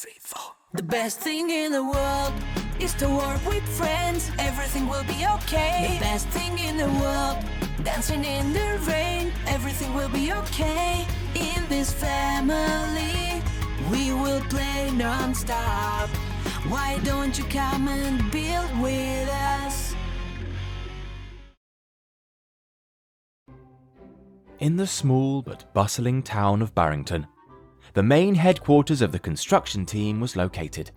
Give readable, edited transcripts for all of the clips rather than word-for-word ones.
faithful. The best thing in the world is to work with friends. Everything will be okay. The best thing in the world, dancing in the rain. Everything will be okay. In this family, we will play non-stop. Why don't you come and build with us? In the small but bustling town of Barrington, the main headquarters of the construction team was located.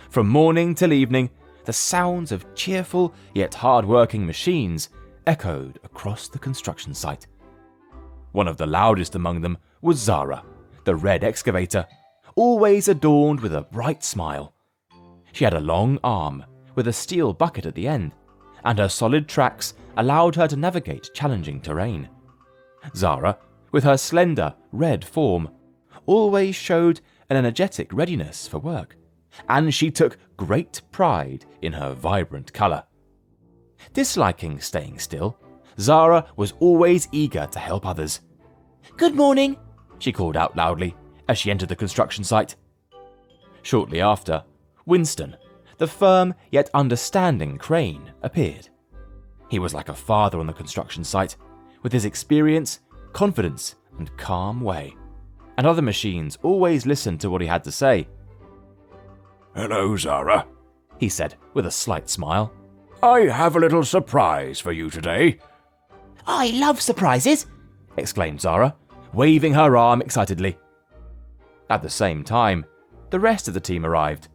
From morning till evening, the sounds of cheerful yet hard-working machines echoed across the construction site. One of the loudest among them was Zara, the Red Excavator, always adorned with a bright smile. She had a long arm with a steel bucket at the end, and her solid tracks allowed her to navigate challenging terrain. Zara, with her slender, red form, always showed an energetic readiness for work, and she took great pride in her vibrant colour. Disliking staying still, Zara was always eager to help others. "Good morning," she called out loudly as she entered the construction site. Shortly after, Winston, the firm yet understanding crane, appeared. He was like a father on the construction site, with his experience, confidence, and calm way, and other machines always listened to what he had to say. "Hello, Zara," he said with a slight smile. "I have a little surprise for you today." "I love surprises," exclaimed Zara, waving her arm excitedly. At the same time, the rest of the team arrived.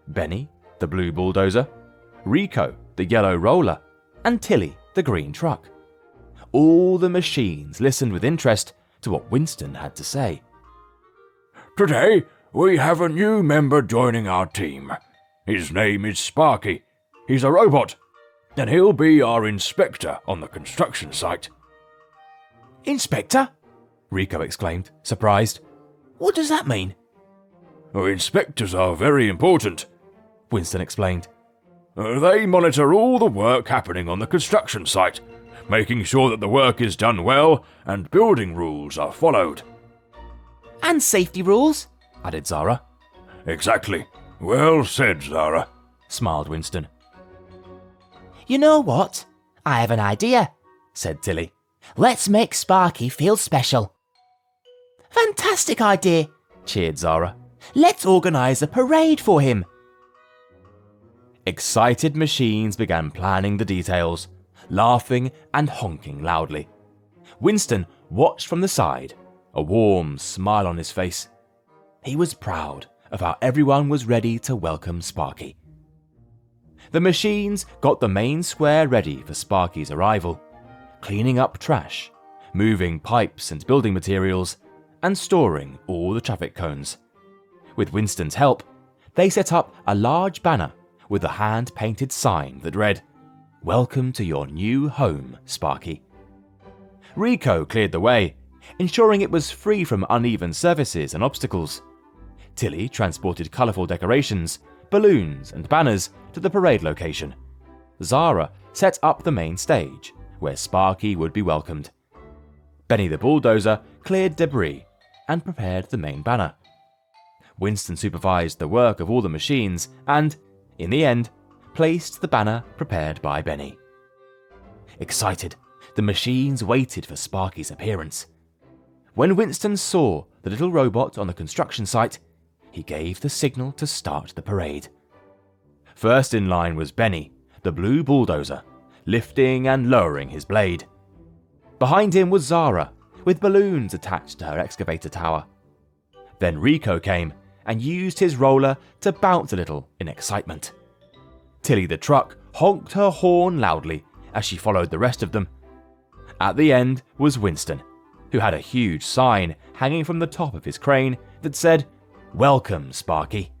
Benny, the blue bulldozer, Rico, the yellow roller, and Tilly, the green truck. All the machines listened with interest to what Winston had to say. "Today, we have a new member joining our team. His name is Sparky. He's a robot, and he'll be our inspector on the construction site." "Inspector?" Rico exclaimed, surprised. "What does that mean?" "Inspectors are very important," Winston explained. "They monitor all the work happening on the construction site, making sure that the work is done well and building rules are followed." "And safety rules," added Zara. "Exactly. Well said, Zara," smiled Winston. "You know what? I have an idea," said Tilly. "Let's make Sparky feel special." "Fantastic idea," cheered Zara. "Let's organise a parade for him." Excited machines began planning the details, laughing and honking loudly. Winston watched from the side, a warm smile on his face. He was proud of how everyone was ready to welcome Sparky. The machines got the main square ready for Sparky's arrival, cleaning up trash, moving pipes and building materials, and storing all the traffic cones. With Winston's help, they set up a large banner with a hand-painted sign that read, "Welcome to your new home, Sparky." Rico cleared the way, ensuring it was free from uneven surfaces and obstacles. Tilly transported colourful decorations, balloons and banners to the parade location. Zara set up the main stage, where Sparky would be welcomed. Benny the bulldozer cleared debris and prepared the main banner. Winston supervised the work of all the machines and, in the end, placed the banner prepared by Benny. Excited, the machines waited for Sparky's appearance. When Winston saw the little robot on the construction site, he gave the signal to start the parade. First in line was Benny, the blue bulldozer, lifting and lowering his blade. Behind him was Zara, with balloons attached to her excavator tower. Then Rico came and used his roller to bounce a little in excitement. Tilly the truck honked her horn loudly as she followed the rest of them. At the end was Winston, who had a huge sign hanging from the top of his crane that said, "Welcome, Sparky."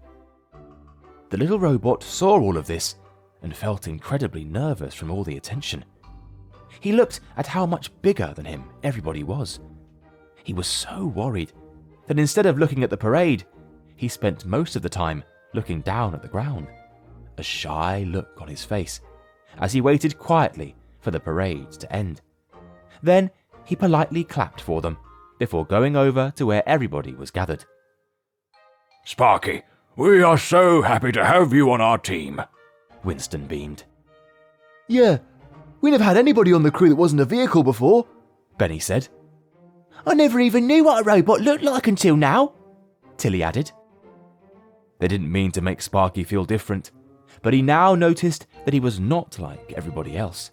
The little robot saw all of this and felt incredibly nervous from all the attention. He looked at how much bigger than him everybody was. He was so worried that instead of looking at the parade, he spent most of the time looking down at the ground, a shy look on his face, as he waited quietly for the parade to end. Then he politely clapped for them before going over to where everybody was gathered. "Sparky, We are so happy to have you on our team. Winston beamed. Yeah, we never had anybody on the crew that wasn't a vehicle before, Benny said. I never even knew what a robot looked like until now, Tilly added. They didn't mean to make Sparky feel different, but he now noticed that he was not like everybody else.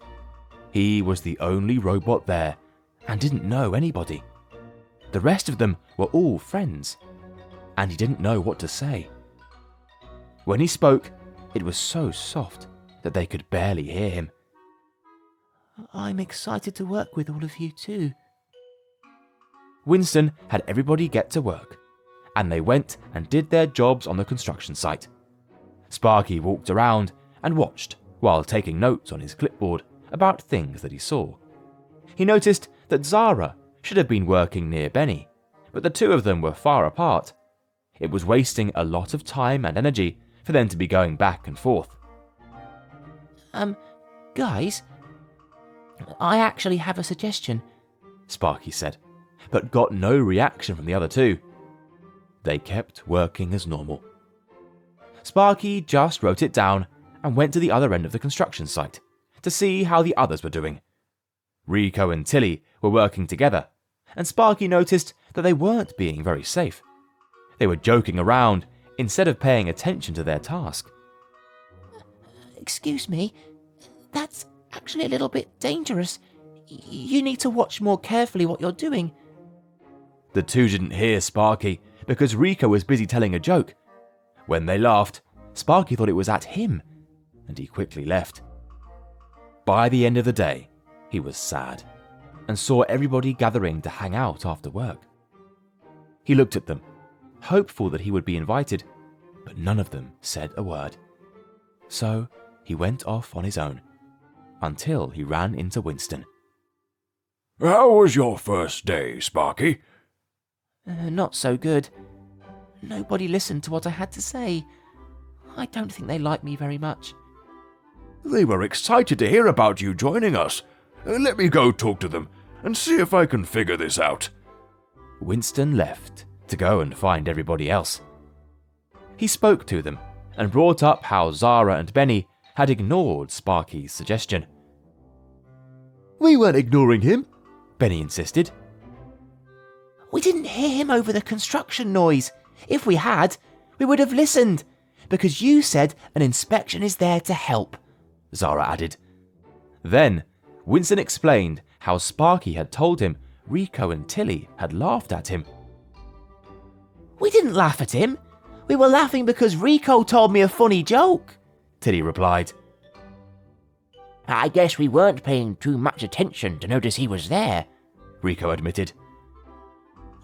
He was the only robot there and didn't know anybody. The rest of them were all friends, and he didn't know what to say. When he spoke, it was so soft that they could barely hear him. I'm excited to work with all of you too. Winston had everybody get to work, and they went and did their jobs on the construction site. Sparky walked around and watched while taking notes on his clipboard about things that he saw. He noticed that Zara should have been working near Benny, but the two of them were far apart. It was wasting a lot of time and energy for them to be going back and forth. Guys, I actually have a suggestion, Sparky said, but got no reaction from the other two. They kept working as normal. Sparky just wrote it down and went to the other end of the construction site to see how the others were doing. Rico and Tilly were working together, and Sparky noticed that they weren't being very safe. They were joking around instead of paying attention to their task. Excuse me, that's actually a little bit dangerous. You need to watch more carefully what you're doing. The two didn't hear Sparky because Rico was busy telling a joke. When they laughed, Sparky thought it was at him, and he quickly left. By the end of the day, he was sad and saw everybody gathering to hang out after work. He looked at them, hopeful that he would be invited, but none of them said a word. So he went off on his own, until he ran into Winston. How was your first day, Sparky? Not so good. Nobody listened to what I had to say. I don't think they like me very much. They were excited to hear about you joining us. Let me go talk to them and see if I can figure this out. Winston left to go and find everybody else. He spoke to them and brought up how Zara and Benny had ignored Sparky's suggestion. We weren't ignoring him, Benny insisted. We didn't hear him over the construction noise. If we had, we would have listened, because you said an inspection is there to help, Zara added. Then Winston explained how Sparky had told him Rico and Tilly had laughed at him. We didn't laugh at him. We were laughing because Rico told me a funny joke, Tilly replied. I guess we weren't paying too much attention to notice he was there, Rico admitted.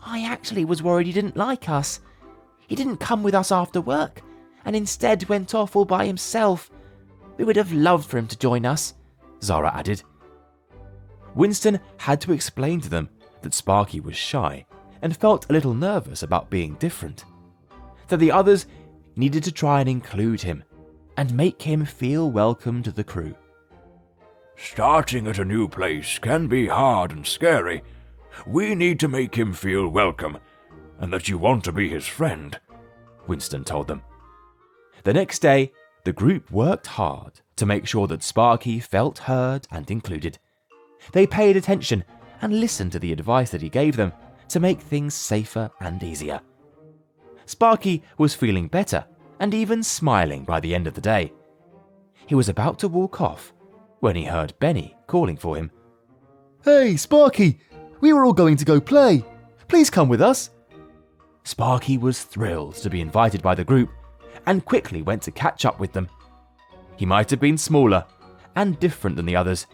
I actually was worried he didn't like us. He didn't come with us after work, and instead went off all by himself. We would have loved for him to join us, Zara added. Winston had to explain to them that Sparky was shy and felt a little nervous about being different, that the others needed to try and include him and make him feel welcome to the crew. Starting at a new place can be hard and scary. We need to make him feel welcome and that you want to be his friend, Winston told them. The next day, the group worked hard to make sure that Sparky felt heard and included. They paid attention and listened to the advice that he gave them to make things safer and easier. Sparky was feeling better and even smiling by the end of the day. He was about to walk off when he heard Benny calling for him. Hey, Sparky! We were all going to go play. Please come with us. Sparky was thrilled to be invited by the group and quickly went to catch up with them. He might have been smaller and different than the others,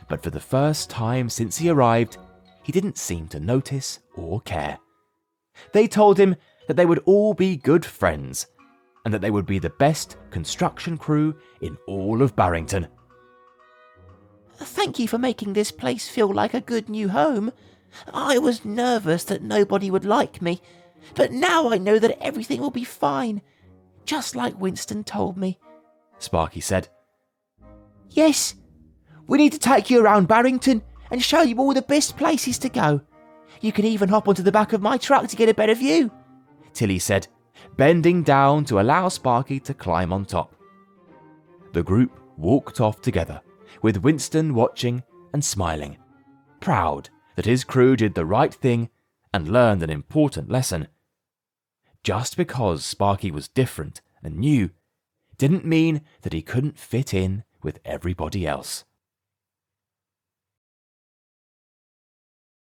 but for the first time since he arrived, he didn't seem to notice or care. They told him that they would all be good friends and that they would be the best construction crew in all of Barrington. Thank you for making this place feel like a good new home. I was nervous that nobody would like me, but now I know that everything will be fine, just like Winston told me, Sparky said. Yes, we need to take you around Barrington and show you all the best places to go. You can even hop onto the back of my truck to get a better view, Tilly said, bending down to allow Sparky to climb on top. The group walked off together, with Winston watching and smiling, proud that his crew did the right thing and learned an important lesson. Just because Sparky was different and new didn't mean that he couldn't fit in with everybody else.